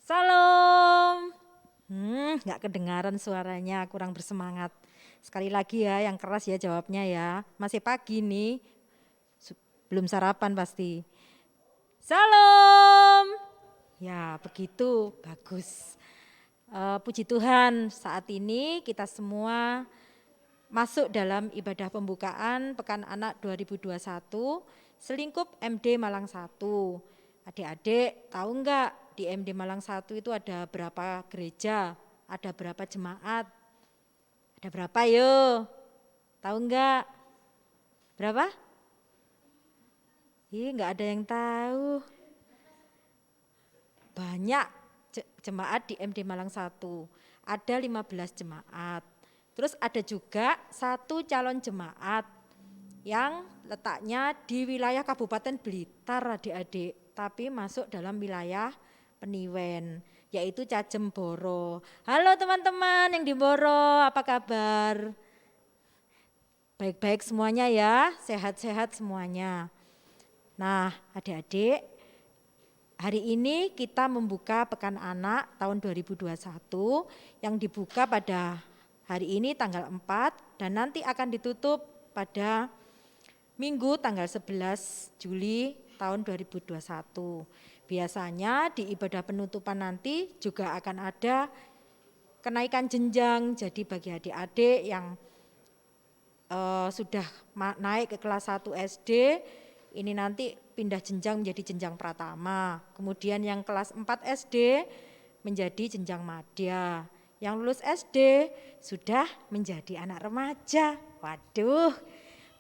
Salam. Nggak kedengaran suaranya, kurang bersemangat. Sekali lagi ya, yang keras ya jawabnya ya. Masih pagi nih, belum sarapan pasti. Salam. Ya begitu, bagus. Puji Tuhan, saat ini kita semua masuk dalam ibadah pembukaan Pekan Anak 2021 Selingkup MD Malang 1. Adik-adik tahu enggak di MD Malang 1 itu ada berapa gereja, ada berapa jemaat? Ada berapa yo? Tahu enggak? Berapa? Enggak ada yang tahu. Banyak jemaat di MD Malang 1. Ada 15 jemaat. Terus ada juga satu calon jemaat yang letaknya di wilayah Kabupaten Blitar adik-adik, tapi masuk dalam wilayah Peniwen, yaitu Cajem Boro. Halo teman-teman yang di Boro, apa kabar? Baik-baik semuanya ya, sehat-sehat semuanya. Nah adik-adik, hari ini kita membuka Pekan Anak tahun 2021 yang dibuka pada hari ini tanggal 4 dan nanti akan ditutup pada Minggu tanggal 11 Juli tahun 2021. Biasanya di ibadah penutupan nanti juga akan ada kenaikan jenjang. Jadi bagi adik-adik yang sudah naik ke kelas 1 SD, ini nanti pindah jenjang menjadi jenjang pratama. Kemudian yang kelas 4 SD menjadi jenjang madya. Yang lulus SD sudah menjadi anak remaja. Waduh,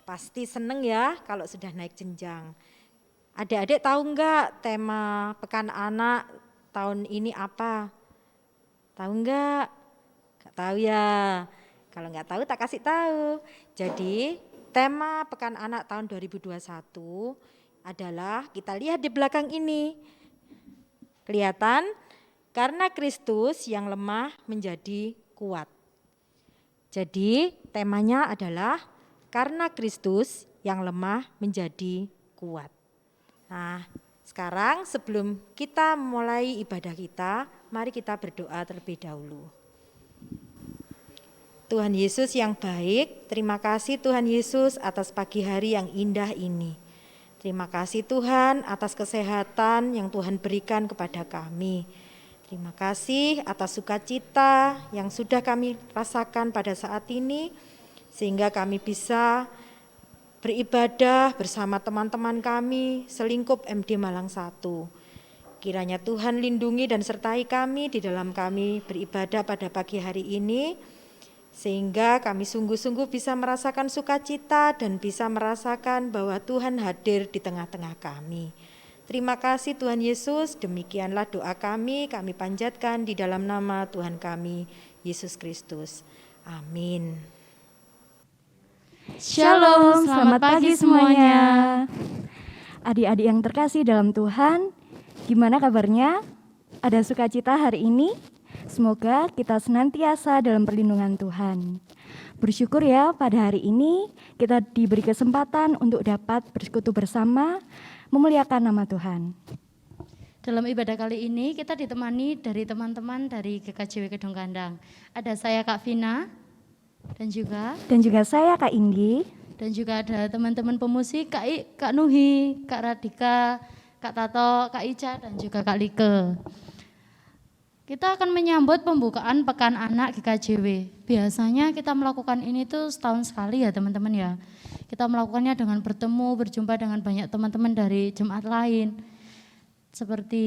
pasti seneng ya kalau sudah naik jenjang. Adik-adik tahu enggak tema Pekan Anak tahun ini apa? Tahu enggak? Enggak tahu ya. Kalau enggak tahu tak kasih tahu. Jadi tema Pekan Anak tahun 2021 adalah, kita lihat di belakang ini. Kelihatan? Karena Kristus yang lemah menjadi kuat. Jadi temanya adalah karena Kristus yang lemah menjadi kuat. Nah, sekarang sebelum kita mulai ibadah kita, mari kita berdoa terlebih dahulu. Tuhan Yesus yang baik, terima kasih Tuhan Yesus atas pagi hari yang indah ini. Terima kasih Tuhan atas kesehatan yang Tuhan berikan kepada kami. Terima kasih atas sukacita yang sudah kami rasakan pada saat ini, sehingga kami bisa beribadah bersama teman-teman kami Selingkup MD Malang 1. Kiranya Tuhan lindungi dan sertai kami di dalam kami beribadah pada pagi hari ini, sehingga kami sungguh-sungguh bisa merasakan sukacita dan bisa merasakan bahwa Tuhan hadir di tengah-tengah kami. Terima kasih Tuhan Yesus, demikianlah doa kami panjatkan di dalam nama Tuhan kami, Yesus Kristus. Amin. Shalom, selamat pagi semuanya. Adik-adik yang terkasih dalam Tuhan, gimana kabarnya? Ada sukacita hari ini? Semoga kita senantiasa dalam perlindungan Tuhan. Bersyukur ya pada hari ini kita diberi kesempatan untuk dapat bersekutu bersama, memuliakan nama Tuhan. Dalam ibadah kali ini kita ditemani dari teman-teman dari GKJW Kedung Kandang. Ada saya Kak Vina dan juga saya Kak Indi, dan juga ada teman-teman pemusik Kak Nuhi, Kak Radika, Kak Tato, Kak Ica dan juga Kak Like. Kita akan menyambut pembukaan Pekan Anak GKJW. Biasanya kita melakukan ini tuh setahun sekali ya teman-teman ya. Kita melakukannya dengan bertemu, berjumpa dengan banyak teman-teman dari jemaat lain. Seperti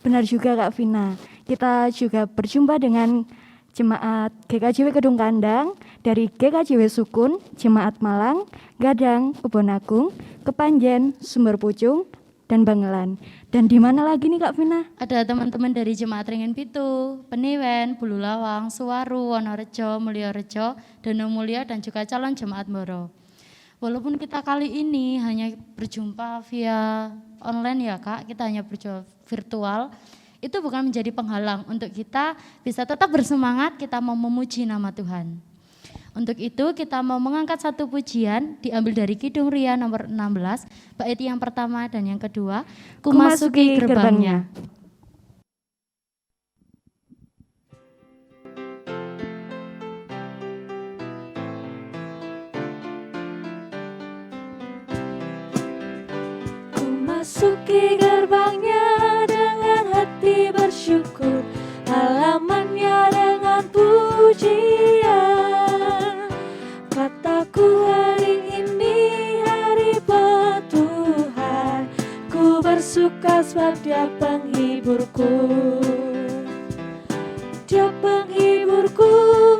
benar juga Kak Vina, kita juga berjumpa dengan jemaat GKJW Kedung Kandang dari GKJW Sukun, Jemaat Malang, Gadang, Kebonagung, Kepanjen, Sumber Pucung, dan Bangelan. Dan di mana lagi nih Kak Vina? Ada teman-teman dari Jemaat Ringin Pitu, Peniwen, Bulu Lawang, Suwaru, Wonorejo, Mulyorejo, Dono Mulya, dan juga calon Jemaat Boro. Walaupun kita kali ini hanya berjumpa via online ya Kak, kita hanya berjumpa virtual, itu bukan menjadi penghalang untuk kita bisa tetap bersemangat, kita mau memuji nama Tuhan. Untuk itu kita mau mengangkat satu pujian diambil dari Kidung Ria nomor 16, bait yang pertama dan yang kedua, Ku Masuki Gerbangnya. Memasuki gerbangnya dengan hati bersyukur, halamannya dengan pujian. Kataku hari ini hari buat Tuhan, ku bersuka sebab Dia penghiburku. Dia penghiburku,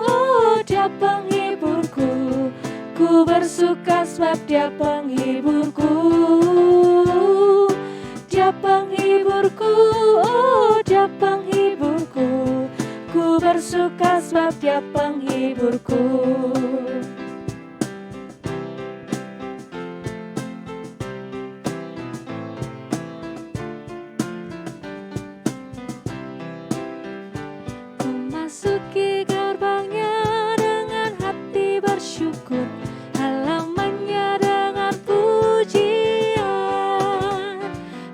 oh Dia penghiburku, ku bersuka sebab Dia penghiburku. Dia penghiburku, oh Dia penghiburku, ku bersuka sebab Dia penghiburku. Memasuki gerbangnya dengan hati bersyukur, halamannya dengan pujian.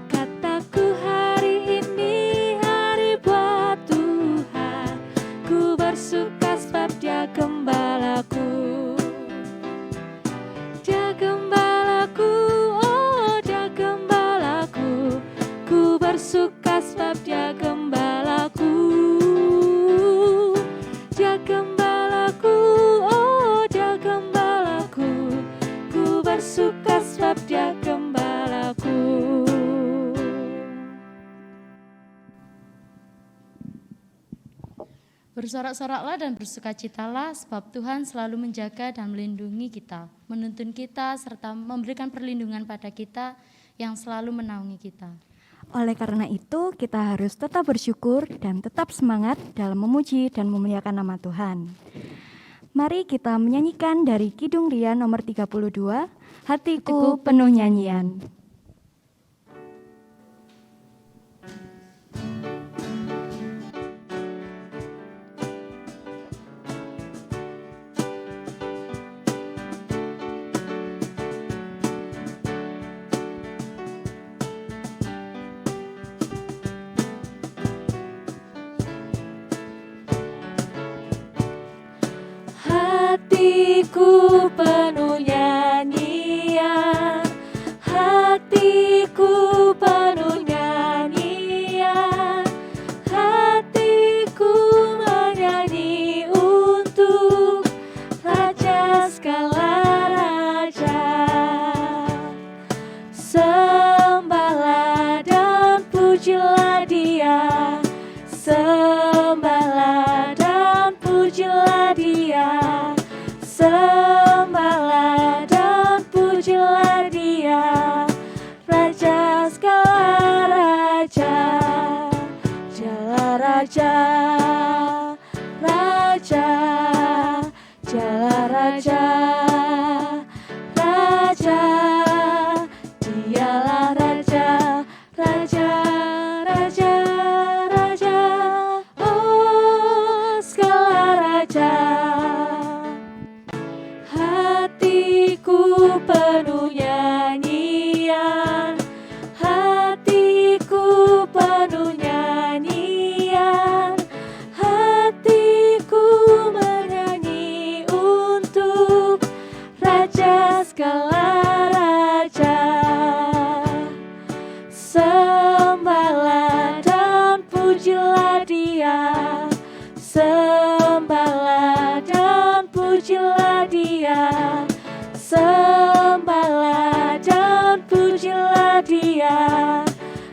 Kataku hari ini hari buat Tuhan, ku bersuka sebab Dia gembalaku. Dia gembalaku, oh Dia gembalaku, ku bersuka sebab Dia gembalaku. Dia gembalaku, oh Dia gembalaku, ku bersuka sebab Dia gembalaku. Bersorak-soraklah dan bersukacitalah sebab Tuhan selalu menjaga dan melindungi kita, menuntun kita serta memberikan perlindungan pada kita yang selalu menaungi kita. Oleh karena itu, kita harus tetap bersyukur dan tetap semangat dalam memuji dan memuliakan nama Tuhan. Mari kita menyanyikan dari Kidung Ria nomor 32, Hatiku Penuh Nyanyian. Hatiku penuh nyanyian, hatiku penuh nyanyian, hatiku menyanyi untuk Raja segala raja. Sembahlah dan pujilah Dia, sembahlah dan pujilah Dia. Sembahlah dan pujilah Dia, Raja segala raja. Dialah Raja, Raja, Dialah Raja, Raja, Dialah Raja, Raja, Raja, Raja, oh segala raja. Hatiku penuh nyanyian, hatiku penuh nyanyian, hatiku menyanyi untuk Raja segala raja. Sembahlah dan pujilah Dia, sembahlah dan pujilah Dia, sembahlah dan pujilah Dia,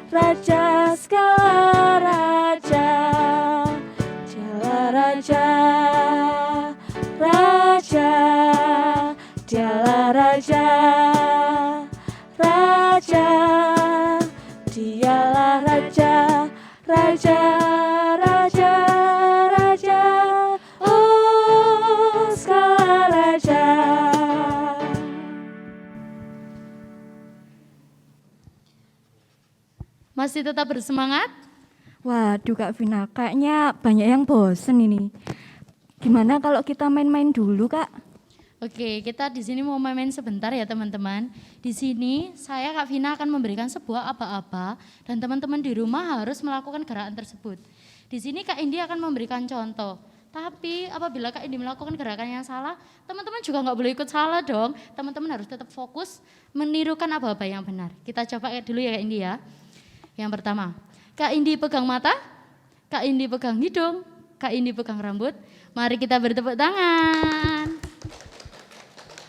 Raja segala raja. Dialah Raja, Raja, Dialah Raja, Raja, Dialah Raja, Raja, Raja, Raja, oh segala raja. Masih tetap bersemangat? Waduh Kak Vina, kayaknya banyak yang bosen ini. Gimana kalau kita main-main dulu Kak? Oke, kita di sini mau main-main sebentar ya teman-teman. Di sini saya Kak Vina akan memberikan sebuah aba-aba dan teman-teman di rumah harus melakukan gerakan tersebut. Di sini Kak Indi akan memberikan contoh. Tapi apabila Kak Indi melakukan gerakan yang salah, teman-teman juga nggak boleh ikut salah dong. Teman-teman harus tetap fokus menirukan apa-apa yang benar. Kita coba dulu ya Kak Indi ya. Yang pertama, Kak Indi pegang mata, Kak Indi pegang hidung, Kak Indi pegang rambut. Mari kita bertepuk tangan.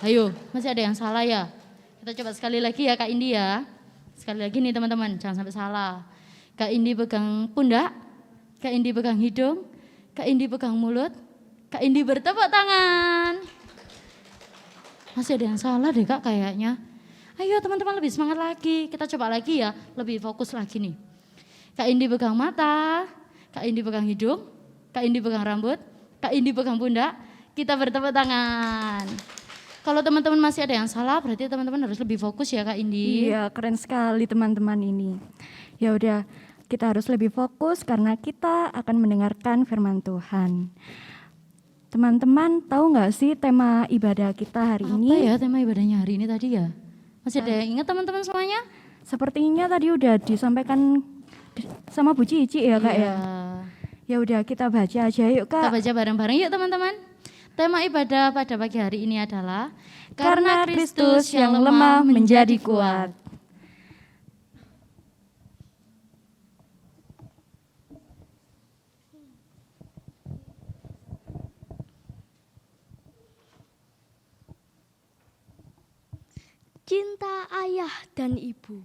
Ayo, masih ada yang salah ya? Kita coba sekali lagi ya Kak Indi ya. Sekali lagi nih teman-teman, jangan sampai salah. Kak Indi pegang pundak, Kak Indi pegang hidung, Kak Indi pegang mulut, Kak Indi bertepuk tangan. Masih ada yang salah deh Kak kayaknya. Ayo teman-teman lebih semangat lagi, kita coba lagi ya, lebih fokus lagi nih. Kak Indi pegang mata, Kak Indi pegang hidung, Kak Indi pegang rambut, Kak Indi pegang pundak, kita bertepuk tangan. Kalau teman-teman masih ada yang salah, berarti teman-teman harus lebih fokus ya Kak Indi. Iya, keren sekali teman-teman ini. Ya udah, kita harus lebih fokus karena kita akan mendengarkan firman Tuhan. Teman-teman tahu nggak sih tema ibadah kita hari ini? Apa ya tema ibadahnya hari ini tadi ya? Masih ada yang ingat teman-teman semuanya? Sepertinya tadi udah disampaikan sama Bu Cici ya Kak ya. Ya udah kita baca aja yuk Kak. Kita baca bareng-bareng yuk teman-teman. Tema ibadah pada pagi hari ini adalah karena Kristus yang lemah menjadi kuat. Cinta ayah dan ibu.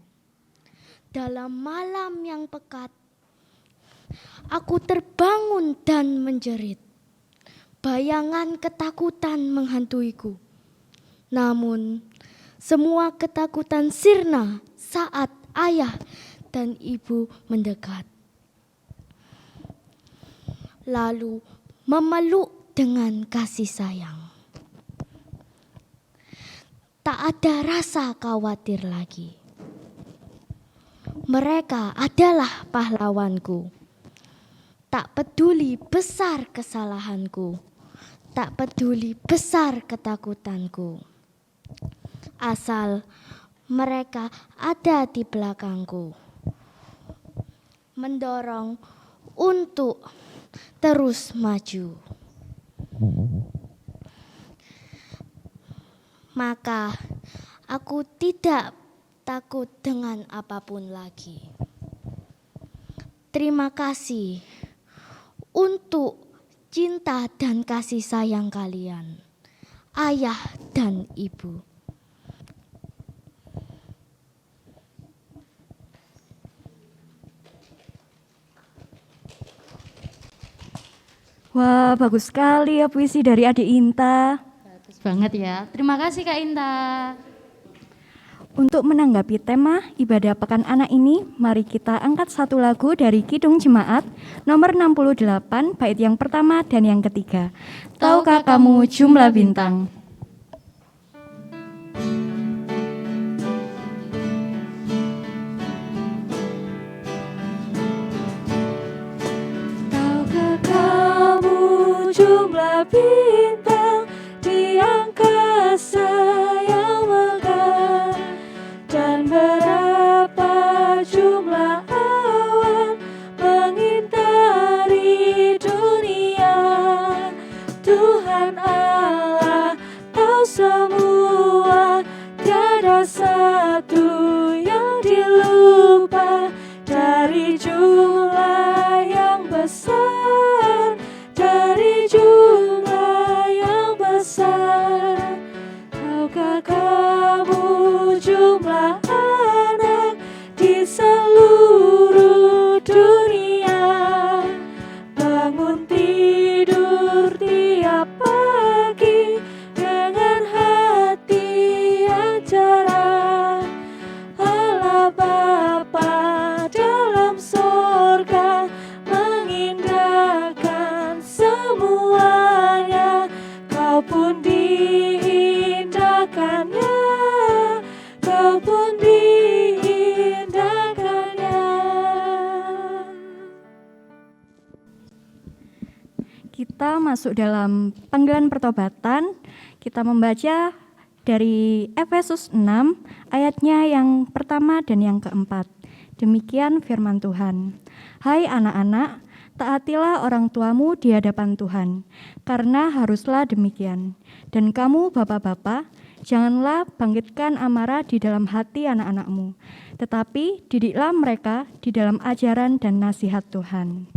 Dalam malam yang pekat, aku terbangun dan menjerit. Bayangan ketakutan menghantuiku. Namun, semua ketakutan sirna saat ayah dan ibu mendekat. Lalu memeluk dengan kasih sayang. Tak ada rasa khawatir lagi. Mereka adalah pahlawanku. Tak peduli besar kesalahanku. Tak peduli besar ketakutanku. Asal mereka ada di belakangku. Mendorong untuk terus maju. Maka aku tidak takut dengan apapun lagi. Terima kasih untuk cinta dan kasih sayang kalian, ayah dan ibu. Wah, bagus sekali ya puisi dari Adik Inta. Bagus banget ya. Terima kasih Kak Inta. Untuk menanggapi tema ibadah Pekan Anak ini, mari kita angkat satu lagu dari Kidung Jemaat nomor 68, bait yang pertama dan yang ketiga. Tahukah kamu jumlah bintang? Tahukah kamu jumlah bintang di angkasa yang megah? Dan berapa jumlah awan mengitari dunia? Tuhan Allah tahu semua, tiada satu yang dilupa. Dari jumlah yang besar, dari jumlah yang besar. Tahukah kamu jumlah anak di seluruh dunia? Bangun tidur tiap pagi dengan hati yang cerah. Allah Bapa dalam sorga mengindahkan semuanya. Kau pun diindahkannya, kau pun diindahkannya. Kita masuk dalam panggilan pertobatan. Kita membaca dari Efesus 6 ayatnya yang pertama dan yang keempat. Demikian firman Tuhan. Hai anak-anak, Taatilah orang tuamu di hadapan Tuhan, karena haruslah demikian. Dan kamu bapak-bapak, janganlah bangkitkan amarah di dalam hati anak-anakmu, tetapi didiklah mereka di dalam ajaran dan nasihat Tuhan.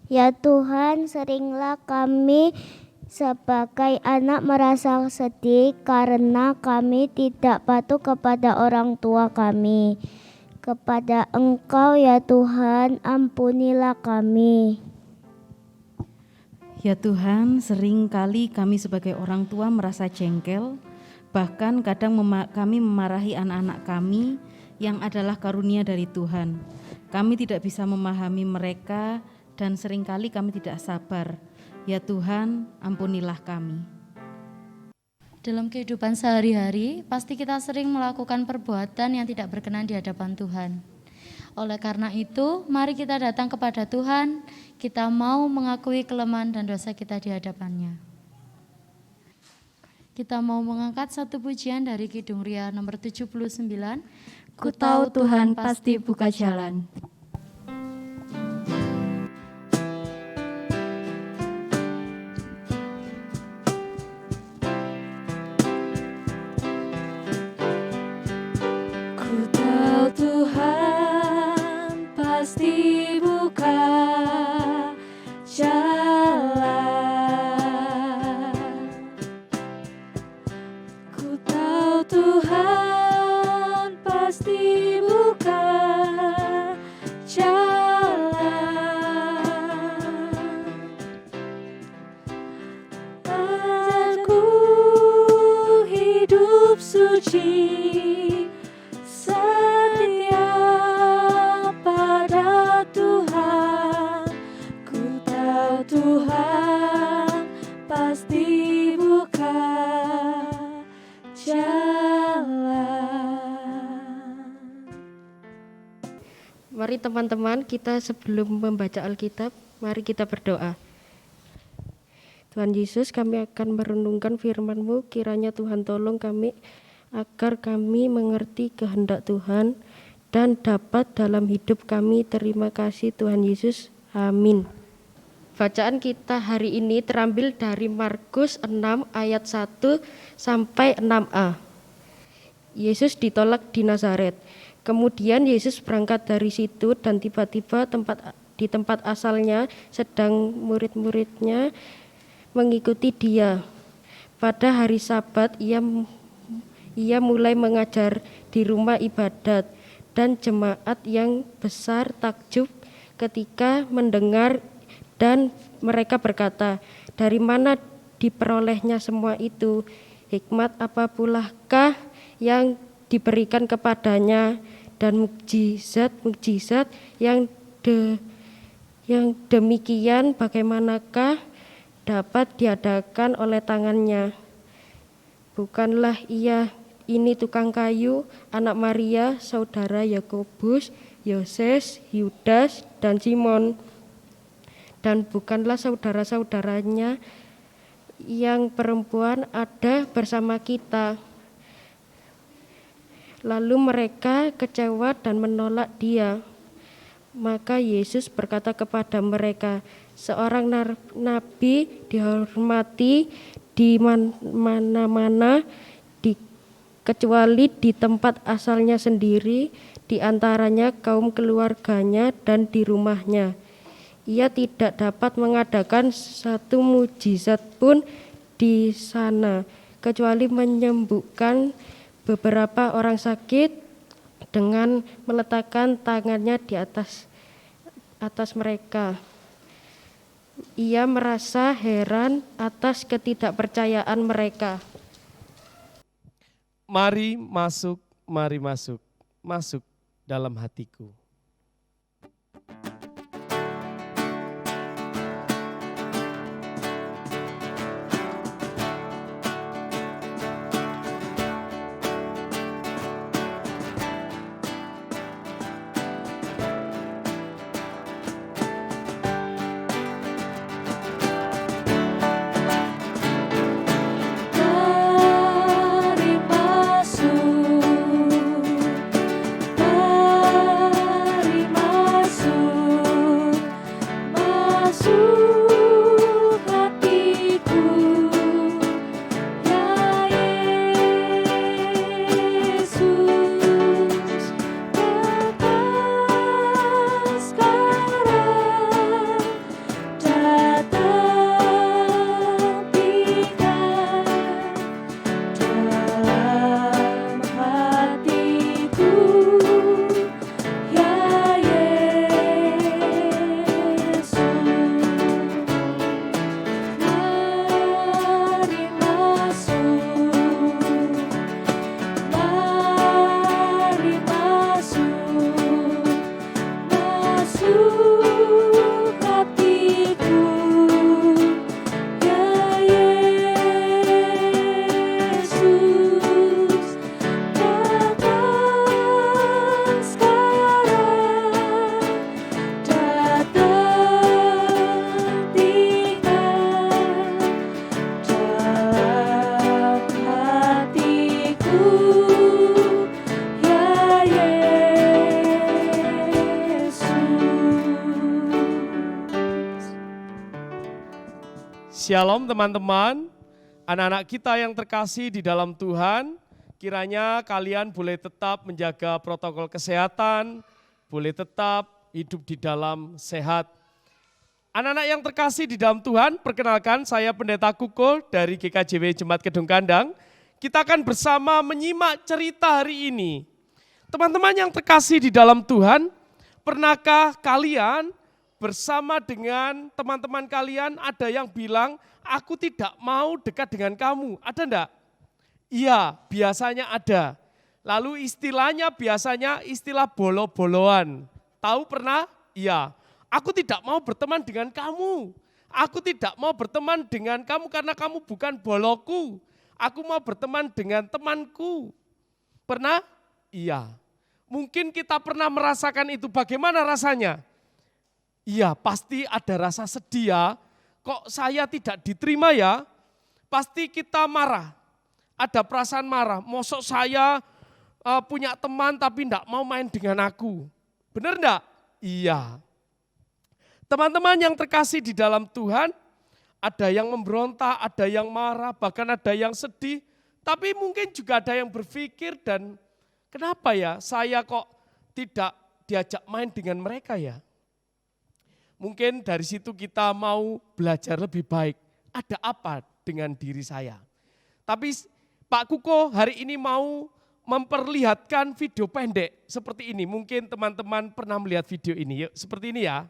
Ya Tuhan, seringlah kami sebagai anak merasa sedih karena kami tidak patuh kepada orang tua kami. Kepada Engkau ya Tuhan, ampunilah kami. Ya Tuhan, sering kali kami sebagai orang tua merasa jengkel, bahkan kadang kami memarahi anak-anak kami yang adalah karunia dari Tuhan. Kami tidak bisa memahami mereka dan seringkali kami tidak sabar. Ya Tuhan, ampunilah kami. Dalam kehidupan sehari-hari, pasti kita sering melakukan perbuatan yang tidak berkenan di hadapan Tuhan. Oleh karena itu, mari kita datang kepada Tuhan, kita mau mengakui kelemahan dan dosa kita di hadapannya. Kita mau mengangkat satu pujian dari Kidung Ria nomor 79. Ku tahu Tuhan pasti buka jalan. Tuhan pasti buka jalan. Ku tahu Tuhan pasti buka jalan. Aku hidup suci Tuhan pasti buka jalan. Mari teman-teman, kita sebelum membaca Alkitab, mari kita berdoa. Tuhan Yesus, kami akan merenungkan firman-Mu, kiranya Tuhan tolong kami agar kami mengerti kehendak Tuhan dan dapat dalam hidup kami. Terima kasih Tuhan Yesus, amin. Bacaan kita hari ini terambil dari Markus 6 ayat 1 sampai 6a. Yesus ditolak di Nazaret. Kemudian Yesus berangkat dari situ dan tiba-tiba di tempat asalnya sedang murid-muridnya mengikuti dia. Pada hari Sabat ia mulai mengajar di rumah ibadat dan jemaat yang besar takjub ketika mendengar. Dan mereka berkata, dari mana diperolehnya semua itu? Hikmat apa pulakah yang diberikan kepadanya dan mukjizat-mukjizat yang demikian bagaimanakah dapat diadakan oleh tangannya? Bukanlah ini tukang kayu, anak Maria, saudara Yakobus, Yoses, Yudas, dan Simon. Dan bukanlah saudara-saudaranya yang perempuan ada bersama kita. Lalu mereka kecewa dan menolak dia. Maka Yesus berkata kepada mereka, seorang nabi dihormati di mana-mana kecuali di tempat asalnya sendiri, di antaranya kaum keluarganya dan di rumahnya. Ia tidak dapat mengadakan satu mujizat pun di sana, kecuali menyembuhkan beberapa orang sakit dengan meletakkan tangannya di atas mereka. Ia merasa heran atas ketidakpercayaan mereka. Mari masuk dalam hatiku. Shalom teman-teman, anak-anak kita yang terkasih di dalam Tuhan, kiranya kalian boleh tetap menjaga protokol kesehatan, boleh tetap hidup di dalam sehat. Anak-anak yang terkasih di dalam Tuhan, perkenalkan saya Pendeta Kuko dari GKJW Jemaat Kedung Kandang. Kita akan bersama menyimak cerita hari ini. Teman-teman yang terkasih di dalam Tuhan, pernahkah kalian bersama dengan teman-teman kalian ada yang bilang, aku tidak mau dekat dengan kamu, ada enggak? Iya, biasanya ada. Lalu istilahnya biasanya istilah bolo-boloan. Tahu pernah? Iya. Aku tidak mau berteman dengan kamu. Aku tidak mau berteman dengan kamu karena kamu bukan boloku. Aku mau berteman dengan temanku. Pernah? Iya. Mungkin kita pernah merasakan itu. Bagaimana rasanya? Iya, pasti ada rasa sedih ya. Kok saya tidak diterima ya? Pasti kita marah. Ada perasaan marah. Mosok saya punya teman tapi tidak mau main dengan aku. Benar enggak? Iya. Teman-teman yang terkasih di dalam Tuhan, ada yang memberontak, ada yang marah, bahkan ada yang sedih. Tapi mungkin juga ada yang berpikir dan kenapa ya saya kok tidak diajak main dengan mereka ya? Mungkin dari situ kita mau belajar lebih baik. Ada apa dengan diri saya? Tapi Pak Kuko hari ini mau memperlihatkan video pendek seperti ini. Mungkin teman-teman pernah melihat video ini. Yuk, seperti ini ya.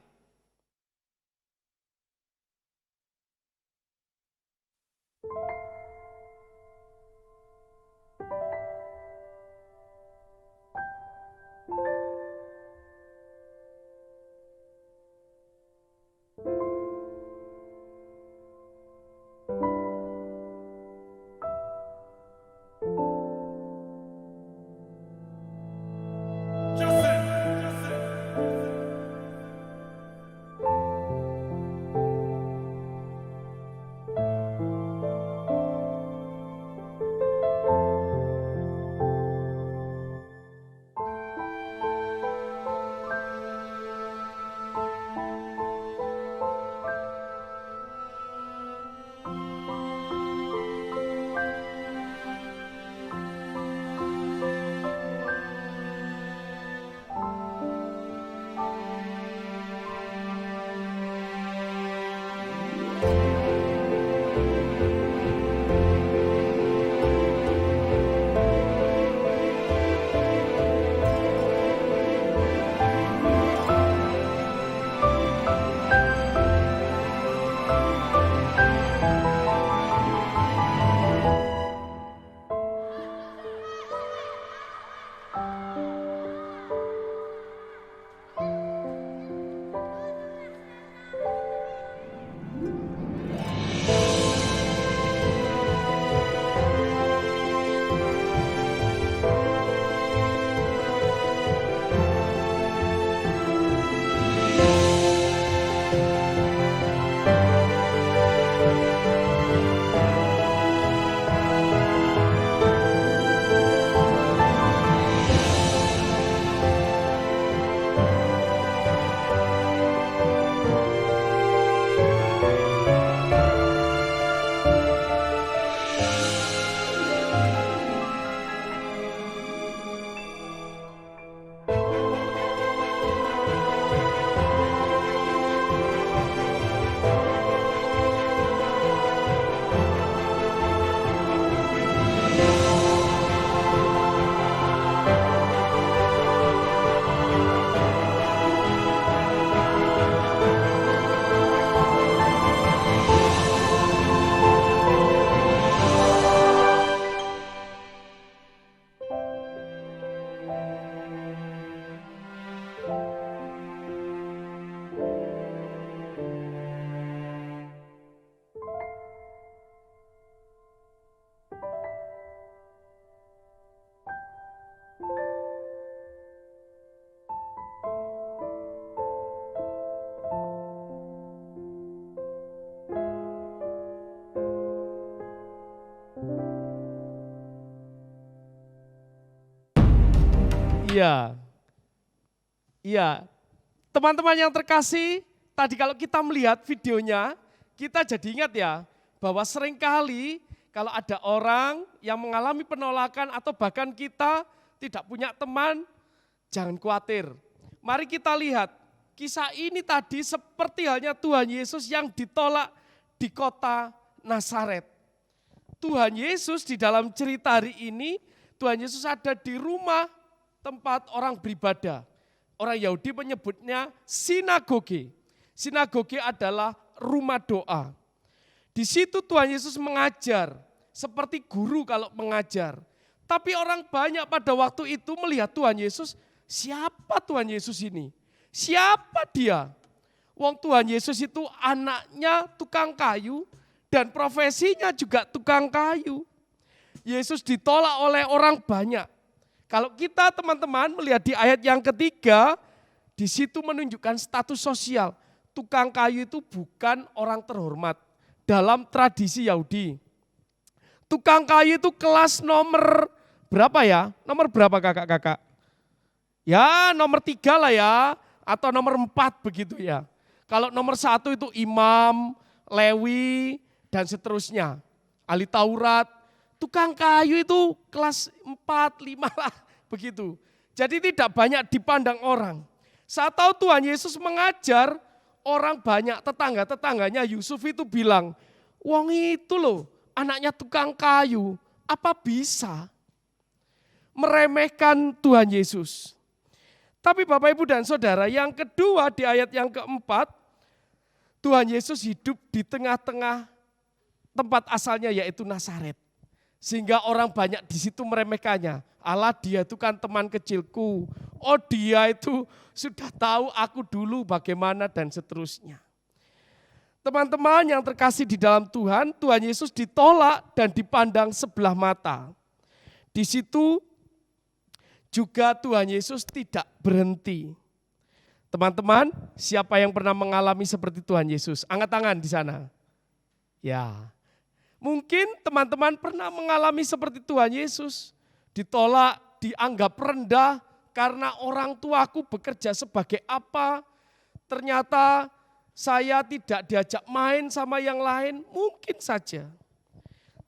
Iya. Iya. Teman-teman yang terkasih, tadi kalau kita melihat videonya, kita jadi ingat ya, bahwa seringkali kalau ada orang yang mengalami penolakan atau bahkan kita tidak punya teman, jangan khawatir. Mari kita lihat, kisah ini tadi seperti halnya Tuhan Yesus yang ditolak di kota Nazaret. Tuhan Yesus di dalam cerita hari ini, Tuhan Yesus ada di rumah tempat orang beribadah. Orang Yahudi menyebutnya sinagoge. Sinagoge adalah rumah doa. Di situ Tuhan Yesus mengajar, seperti guru kalau mengajar. Tapi orang banyak pada waktu itu melihat Tuhan Yesus, siapa Tuhan Yesus ini? Siapa dia? Wong Tuhan Yesus itu anaknya tukang kayu dan profesinya juga tukang kayu. Yesus ditolak oleh orang banyak. Kalau kita teman-teman melihat di ayat yang ketiga, di situ menunjukkan status sosial. Tukang kayu itu bukan orang terhormat dalam tradisi Yahudi. Tukang kayu itu kelas nomor berapa ya? Nomor berapa kakak-kakak? Ya nomor 3 lah ya, atau nomor 4 begitu ya. Kalau nomor 1 itu imam, Lewi, dan seterusnya. Ahli Taurat, tukang kayu itu kelas 4, 5 lah begitu. Jadi tidak banyak dipandang orang. Saat tahu Tuhan Yesus mengajar, orang banyak tetangga-tetangganya Yusuf itu bilang, wong itu loh anaknya tukang kayu, apa bisa meremehkan Tuhan Yesus? Tapi Bapak Ibu dan Saudara, yang kedua di ayat yang keempat, Tuhan Yesus hidup di tengah-tengah tempat asalnya yaitu Nazaret. Sehingga orang banyak di situ meremehkannya. Allah, dia itu kan teman kecilku. Oh, dia itu sudah tahu aku dulu bagaimana dan seterusnya. Teman-teman yang terkasih di dalam Tuhan, Tuhan Yesus ditolak dan dipandang sebelah mata. Di situ juga Tuhan Yesus tidak berhenti. Teman-teman, siapa yang pernah mengalami seperti Tuhan Yesus? Angkat tangan di sana. Ya, mungkin teman-teman pernah mengalami seperti Tuhan Yesus. Ditolak, dianggap rendah karena orang tuaku bekerja sebagai apa. Ternyata saya tidak diajak main sama yang lain, mungkin saja.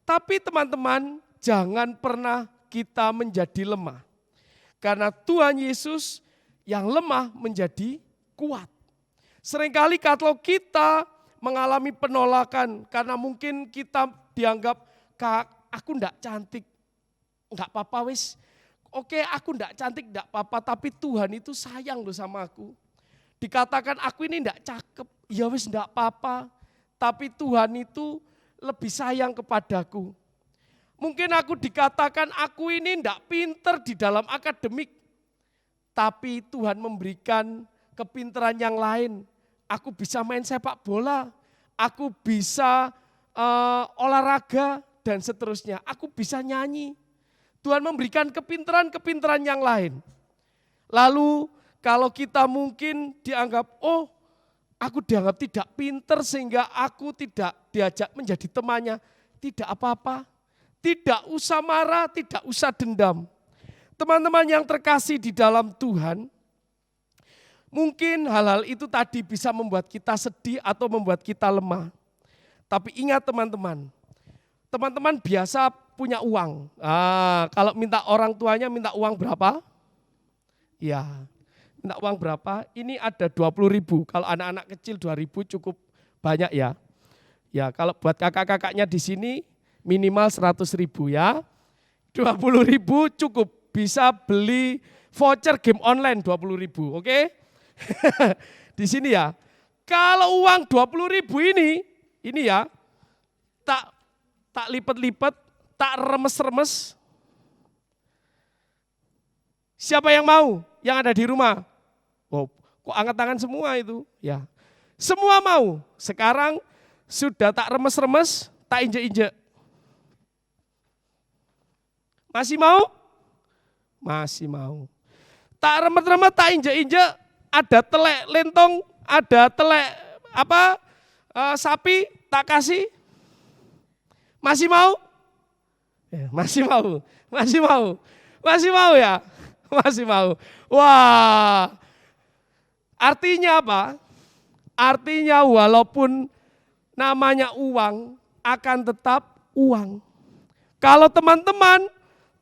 Tapi teman-teman, jangan pernah kita menjadi lemah. Karena Tuhan Yesus yang lemah menjadi kuat. Seringkali kalau kita mengalami penolakan karena mungkin kita dianggap, Kak, aku enggak cantik, enggak apa-apa wis. Oke, aku enggak cantik, enggak apa-apa, tapi Tuhan itu sayang loh sama aku. Dikatakan aku ini enggak cakep, ya wis enggak apa-apa, tapi Tuhan itu lebih sayang kepadaku. Mungkin aku dikatakan aku ini enggak pinter di dalam akademik, tapi Tuhan memberikan kepintaran yang lain. Aku bisa main sepak bola, aku bisa olahraga dan seterusnya. Aku bisa nyanyi. Tuhan memberikan kepintaran-kepintaran yang lain. Lalu kalau kita mungkin dianggap, oh aku dianggap tidak pinter sehingga aku tidak diajak menjadi temannya. Tidak apa-apa, tidak usah marah, tidak usah dendam. Teman-teman yang terkasih di dalam Tuhan, mungkin hal-hal itu tadi bisa membuat kita sedih atau membuat kita lemah. Tapi ingat teman-teman, teman-teman biasa punya uang. Kalau minta orang tuanya minta uang berapa? Ya, minta uang berapa? Ini ada 20.000. Kalau anak-anak kecil 2.000 cukup banyak ya. Ya, kalau buat kakak-kakaknya di sini minimal 100.000 ya. 20.000 cukup bisa beli voucher game online 20.000, oke? Di sini ya. Kalau uang 20.000 ini ya, tak lipat-lipat, tak remes-remes. Siapa yang mau? Yang ada di rumah? Oh, kok angkat tangan semua itu? Ya, semua mau. Sekarang sudah tak remes-remes, tak injek-injek. Masih mau? Masih mau. Tak remet-remet, tak injek-injek, ada telek lentong, ada telek sapi, tak kasih. Masih mau? Ya, masih mau, masih mau, masih mau ya? Masih mau. Wah, artinya apa? Artinya walaupun namanya uang akan tetap uang. Kalau teman-teman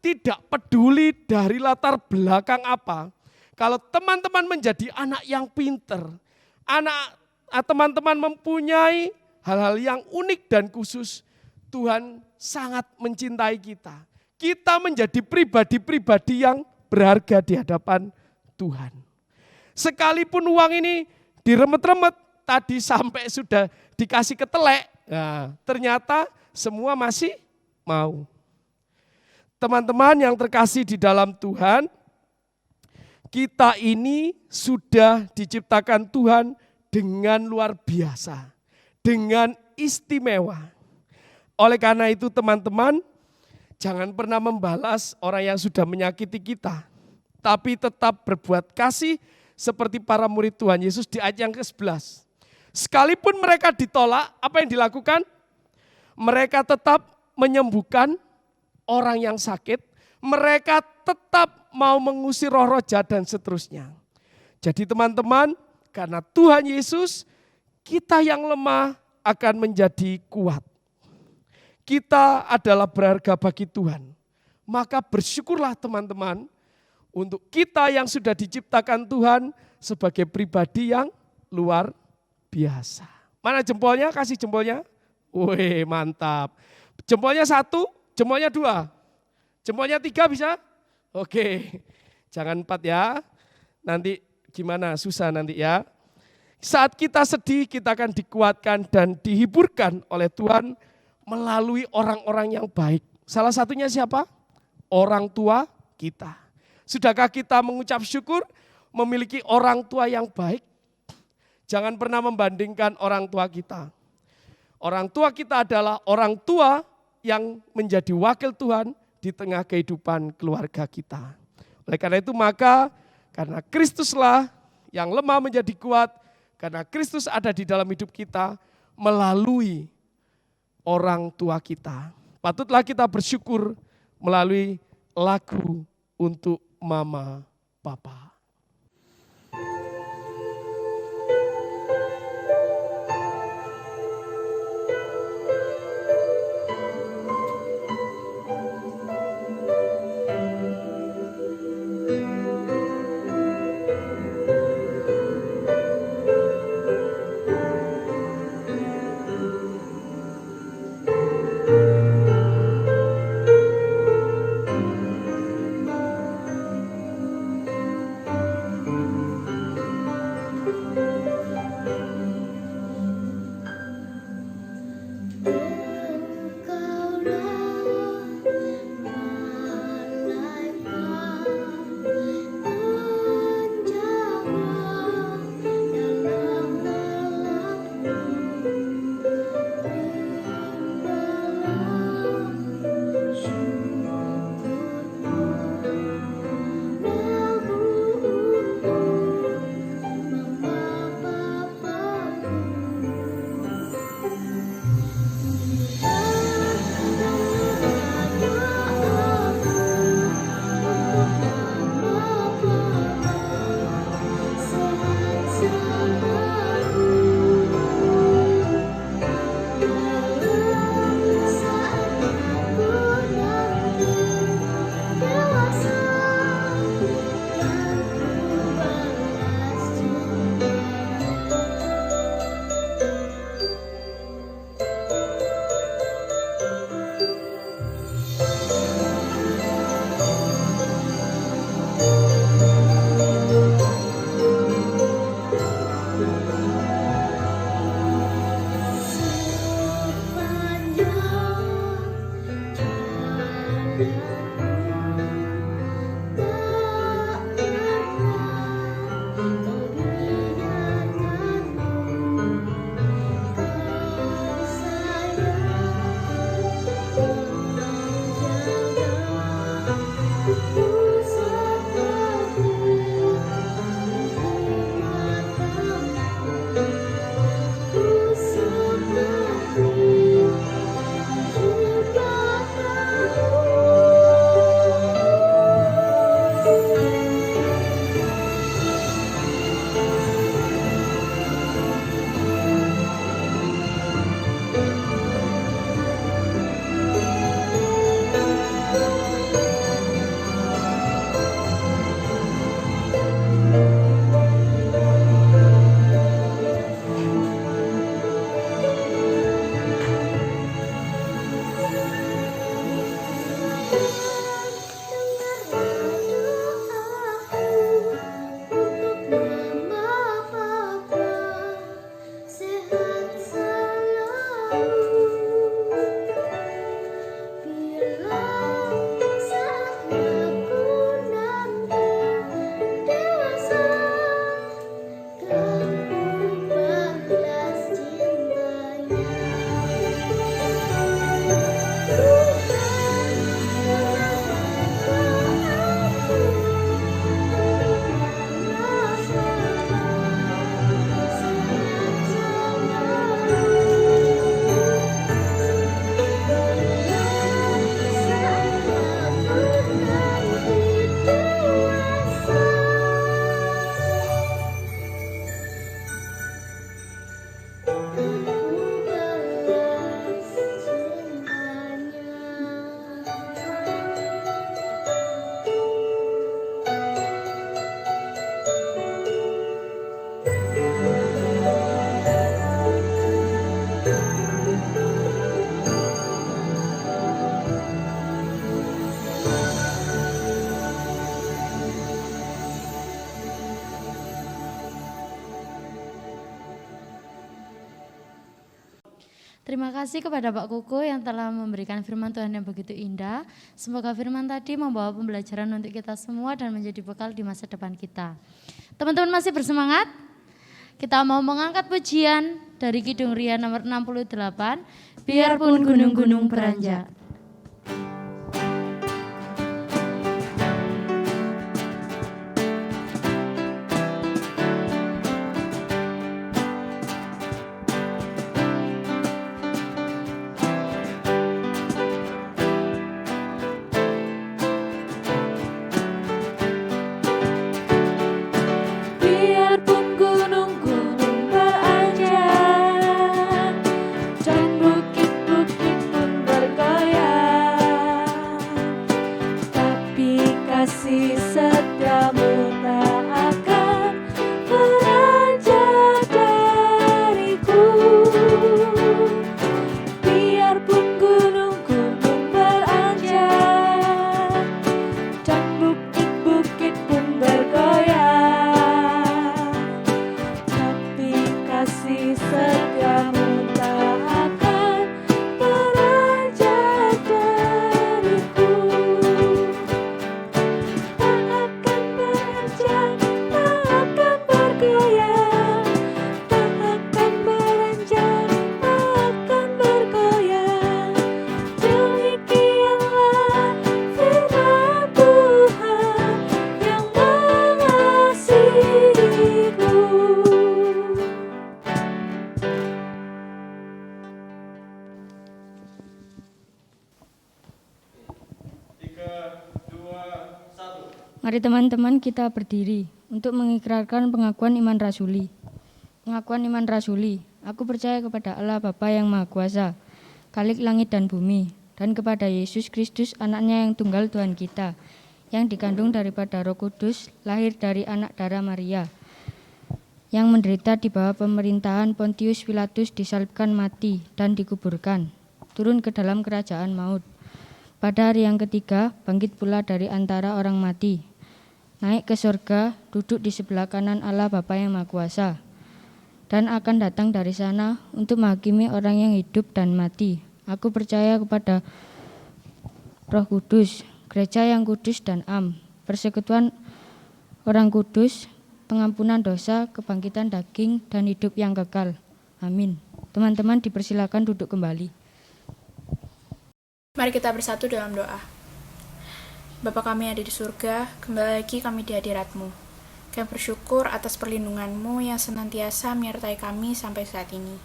tidak peduli dari latar belakang apa, kalau teman-teman menjadi anak yang pinter, teman-teman mempunyai hal-hal yang unik dan khusus, Tuhan sangat mencintai kita. Kita menjadi pribadi-pribadi yang berharga di hadapan Tuhan. Sekalipun uang ini diremet-remet, tadi sampai sudah dikasih ketelek, nah, ternyata semua masih mau. Teman-teman yang terkasih di dalam Tuhan, kita ini sudah diciptakan Tuhan dengan luar biasa, dengan istimewa. Oleh karena itu teman-teman, jangan pernah membalas orang yang sudah menyakiti kita, tapi tetap berbuat kasih seperti para murid Tuhan Yesus di ayat yang ke-11. Sekalipun mereka ditolak, apa yang dilakukan? Mereka tetap menyembuhkan orang yang sakit, mereka tetap mau mengusir roh-roh jahat dan seterusnya. Jadi teman-teman, karena Tuhan Yesus, kita yang lemah akan menjadi kuat. Kita adalah berharga bagi Tuhan. Maka bersyukurlah teman-teman untuk kita yang sudah diciptakan Tuhan sebagai pribadi yang luar biasa. Mana jempolnya? Kasih jempolnya. Wih, mantap. Jempolnya 1, jempolnya 2, jempolnya 3 bisa? Oke, jangan 4 ya. Nanti gimana, susah nanti ya. Saat kita sedih, kita akan dikuatkan dan dihiburkan oleh Tuhan melalui orang-orang yang baik. Salah satunya siapa? Orang tua kita. Sudahkah kita mengucap syukur memiliki orang tua yang baik? Jangan pernah membandingkan orang tua kita. Orang tua kita adalah orang tua yang menjadi wakil Tuhan di tengah kehidupan keluarga kita. Oleh karena itu maka karena Kristuslah yang lemah menjadi kuat, karena Kristus ada di dalam hidup kita melalui orang tua kita. Patutlah kita bersyukur melalui lagu untuk Mama, Papa. Terima kasih kepada Pak Kuku yang telah memberikan firman Tuhan yang begitu indah. Semoga firman tadi membawa pembelajaran untuk kita semua dan menjadi bekal di masa depan kita. Teman-teman masih bersemangat? Kita mau mengangkat pujian dari Kidung Ria nomor 68, Biarpun gunung-gunung beranjak. Mari teman-teman kita berdiri untuk mengikrarkan pengakuan iman rasuli. Pengakuan iman rasuli, aku percaya kepada Allah Bapa yang Maha Kuasa, Khalik langit dan bumi, dan kepada Yesus Kristus anaknya yang tunggal Tuhan kita, yang dikandung daripada Roh Kudus, lahir dari anak darah Maria, yang menderita di bawah pemerintahan Pontius Pilatus, disalibkan mati dan dikuburkan, turun ke dalam kerajaan maut. Pada hari yang ketiga, bangkit pula dari antara orang mati, naik ke surga, duduk di sebelah kanan Allah Bapa yang Maha Kuasa, dan akan datang dari sana untuk menghakimi orang yang hidup dan mati. Aku percaya kepada Roh Kudus, gereja yang kudus dan am, persekutuan orang kudus, pengampunan dosa, kebangkitan daging, dan hidup yang kekal. Amin. Teman-teman dipersilakan duduk kembali. Mari kita bersatu dalam doa. Bapa kami yang ada di surga, kembali lagi kami di hadirat-Mu. Kami bersyukur atas perlindungan-Mu yang senantiasa menyertai kami sampai saat ini.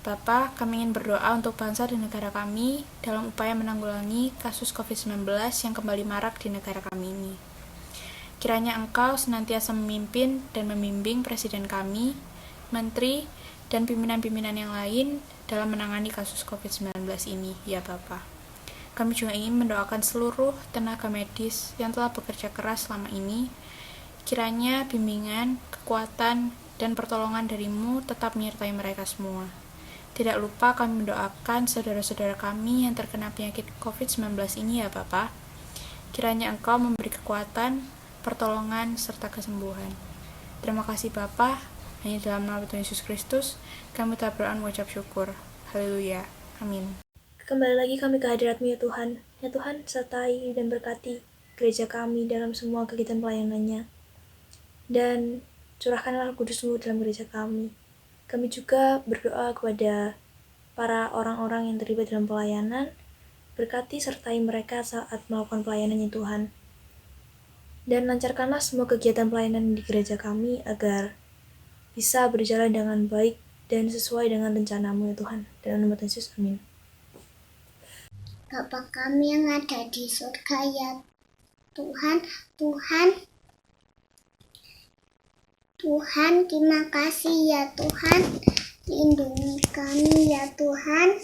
Bapa, kami ingin berdoa untuk bangsa dan negara kami dalam upaya menanggulangi kasus COVID-19 yang kembali marak di negara kami ini. Kiranya Engkau senantiasa memimpin dan membimbing Presiden kami, Menteri, dan pimpinan-pimpinan yang lain dalam menangani kasus COVID-19 ini, ya Bapa. Kami juga ingin mendoakan seluruh tenaga medis yang telah bekerja keras selama ini. Kiranya bimbingan, kekuatan, dan pertolongan dari-Mu tetap menyertai mereka semua. Tidak lupa kami mendoakan saudara-saudara kami yang terkena penyakit COVID-19 ini ya Bapa. Kiranya Engkau memberi kekuatan, pertolongan, serta kesembuhan. Terima kasih Bapa. Hanya dalam nama Tuhan Yesus Kristus, kami telah berdoa mengucap syukur. Haleluya. Amin. Kembali lagi kami ke hadirat-Mu ya Tuhan. Ya Tuhan, sertai dan berkati gereja kami dalam semua kegiatan pelayanannya. Dan curahkanlah Kudus-Mu dalam gereja kami. Kami juga berdoa kepada para orang-orang yang terlibat dalam pelayanan. Berkati sertai mereka saat melakukan pelayanan ya Tuhan. Dan lancarkanlah semua kegiatan pelayanan di gereja kami agar bisa berjalan dengan baik dan sesuai dengan rencana-Mu ya Tuhan. Dalam nama Yesus, amin. Bapa kami yang ada di surga ya Tuhan, terima kasih ya Tuhan, lindungi kami ya Tuhan,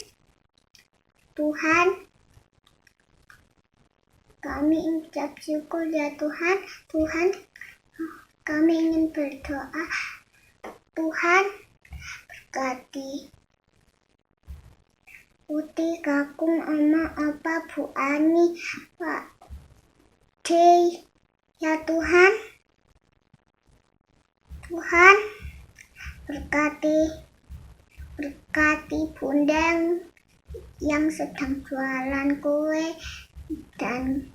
kami ucap syukur ya Tuhan, kami ingin berdoa, Tuhan, berkati Uti, Kakung, Oma, Opa, Bu Ani, Pak D, ya Tuhan, berkati berkati Bunda yang sedang jualan kue dan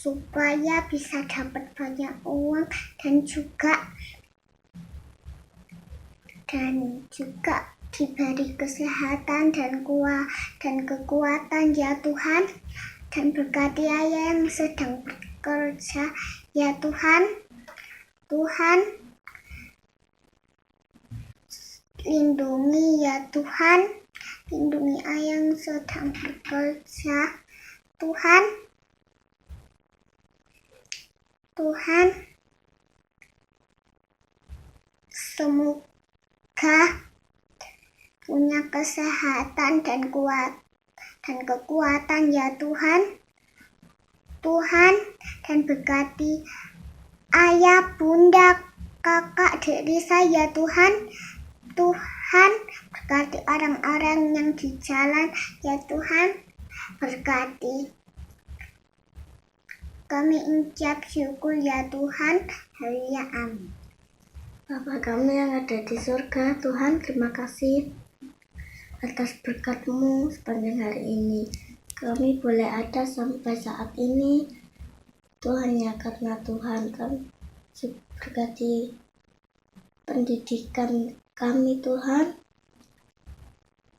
supaya bisa dapat banyak uang dan juga diberi kesehatan dan kekuatan ya Tuhan, dan berkati ayah yang sedang bekerja ya Tuhan. Tuhan lindungi ya Tuhan, lindungi ayah yang sedang bekerja Tuhan. Semoga punya kesehatan dan kekuatan ya Tuhan. Tuhan, dan berkati ayah, bunda, kakak, adik saya Tuhan. Tuhan, berkati orang-orang yang di jalan ya Tuhan. Berkati kami ucap syukur ya Tuhan. Haleluya, amin. Bapa kami yang ada di surga, Tuhan, terima kasih atas berkat-Mu sepanjang hari ini. Kami boleh ada sampai saat ini, Tuhan, ya karena Tuhan kan berkati pendidikan kami Tuhan.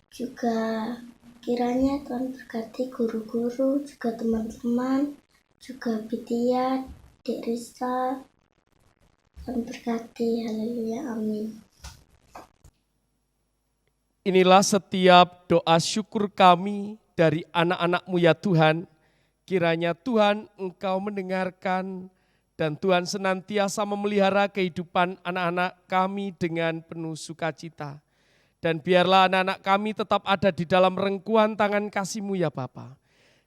Juga kiranya Tuhan berkati guru-guru, juga teman-teman, juga Bitia, Dek Risa, Tuhan berkati. Haleluya, amin. Inilah setiap doa syukur kami dari anak-anak-Mu ya Tuhan. Kiranya Tuhan Engkau mendengarkan dan Tuhan senantiasa memelihara kehidupan anak-anak kami dengan penuh sukacita. Dan biarlah anak-anak kami tetap ada di dalam rengkuhan tangan kasih-Mu ya Bapa.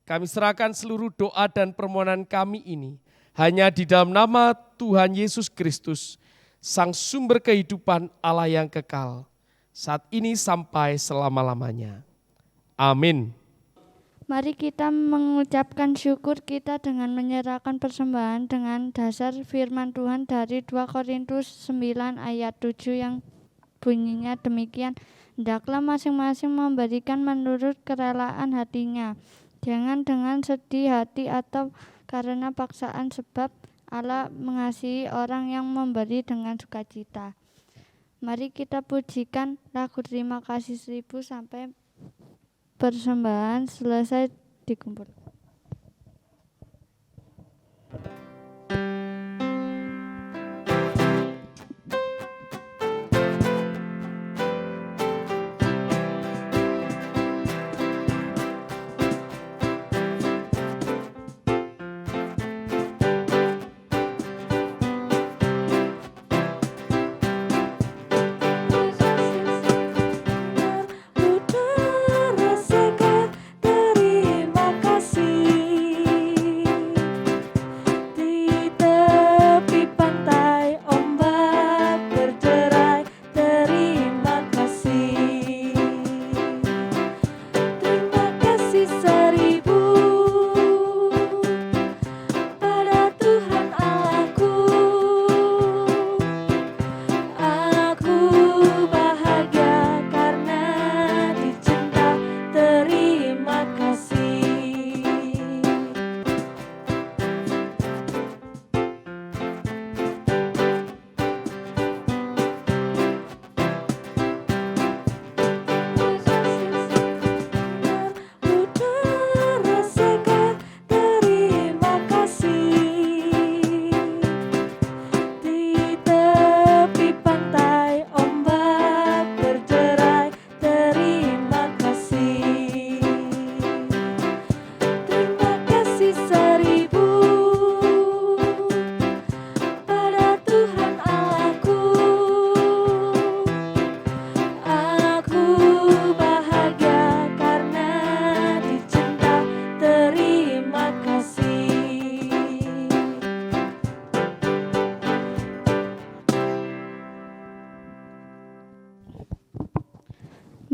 Kami serahkan seluruh doa dan permohonan kami ini hanya di dalam nama Tuhan Yesus Kristus, Sang sumber kehidupan Allah yang kekal, saat ini sampai selama-lamanya. Amin. Mari kita mengucapkan syukur kita dengan menyerahkan persembahan dengan dasar firman Tuhan dari 2 Korintus 9 ayat 7 yang bunyinya demikian. Hendaklah masing-masing memberikan menurut kerelaan hatinya, jangan dengan sedih hati atau karena paksaan, sebab Allah mengasihi orang yang memberi dengan sukacita. Mari kita pujikan lagu terima kasih 1000 sampai persembahan selesai dikumpul.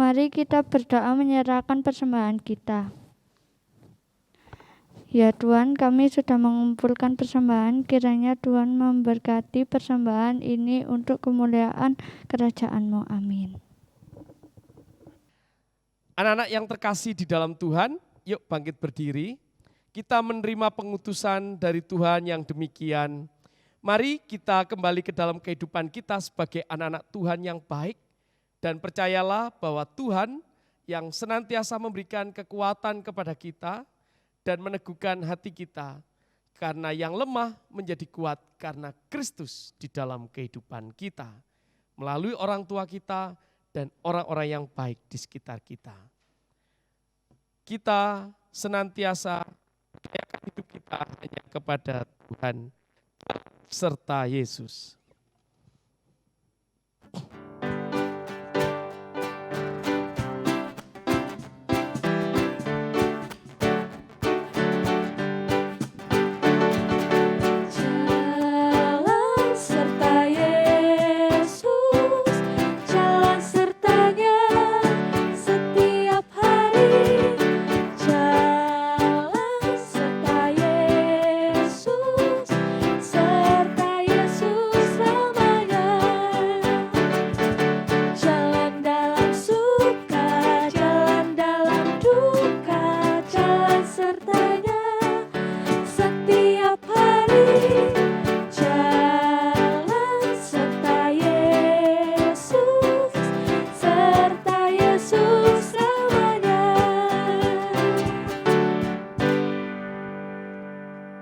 Mari kita berdoa menyerahkan persembahan kita. Ya Tuhan, kami sudah mengumpulkan persembahan, kiranya Tuhan memberkati persembahan ini untuk kemuliaan kerajaan-Mu. Amin. Anak-anak yang terkasih di dalam Tuhan, yuk bangkit berdiri. Kita menerima pengutusan dari Tuhan yang demikian. Mari kita kembali ke dalam kehidupan kita sebagai anak-anak Tuhan yang baik. Dan percayalah bahwa Tuhan yang senantiasa memberikan kekuatan kepada kita dan meneguhkan hati kita, karena yang lemah menjadi kuat karena Kristus di dalam kehidupan kita, melalui orang tua kita dan orang-orang yang baik di sekitar kita. Kita senantiasa percayakan hidup kita hanya kepada Tuhan serta Yesus.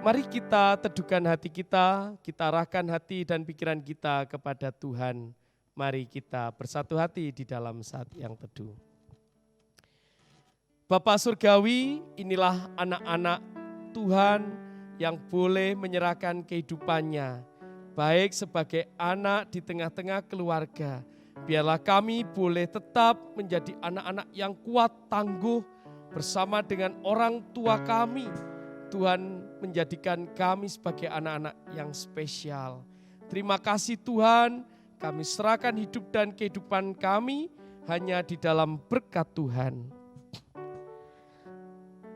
Mari kita teduhkan hati kita arahkan hati dan pikiran kita kepada Tuhan. Mari kita bersatu hati di dalam saat yang teduh. Bapa Surgawi, inilah anak-anak Tuhan yang boleh menyerahkan kehidupannya, baik sebagai anak di tengah-tengah keluarga. Biarlah kami boleh tetap menjadi anak-anak yang kuat, tangguh bersama dengan orang tua kami. Tuhan menjadikan kami sebagai anak-anak yang spesial. Terima kasih Tuhan, kami serahkan hidup dan kehidupan kami hanya di dalam berkat Tuhan.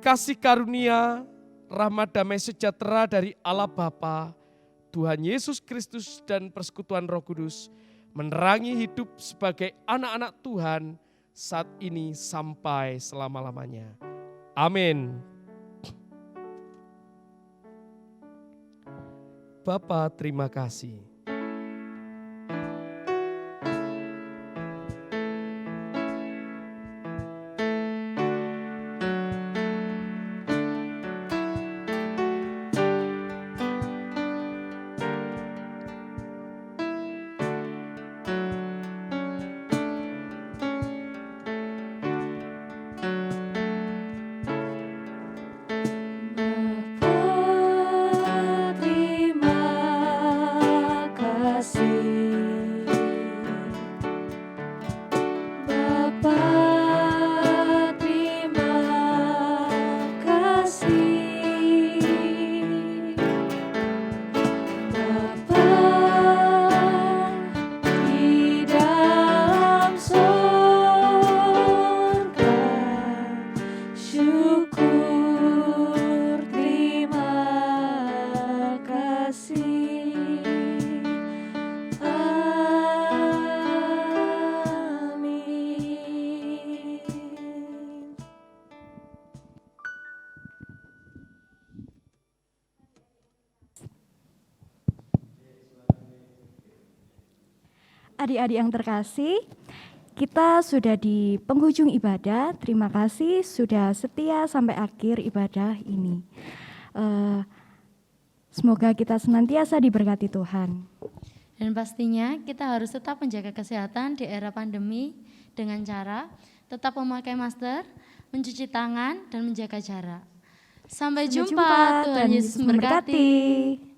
Kasih karunia, rahmat damai sejahtera dari Allah Bapa, Tuhan Yesus Kristus dan persekutuan Roh Kudus menerangi hidup sebagai anak-anak Tuhan saat ini sampai selama-lamanya. Amin. Bapa, terima kasih. Adik-adik yang terkasih, kita sudah di penghujung ibadah. Terima kasih sudah setia sampai akhir ibadah ini. Semoga kita senantiasa diberkati Tuhan. Dan pastinya kita harus tetap menjaga kesehatan di era pandemi dengan cara tetap memakai masker, mencuci tangan, dan menjaga jarak. Sampai jumpa, Tuhan Yesus memberkati.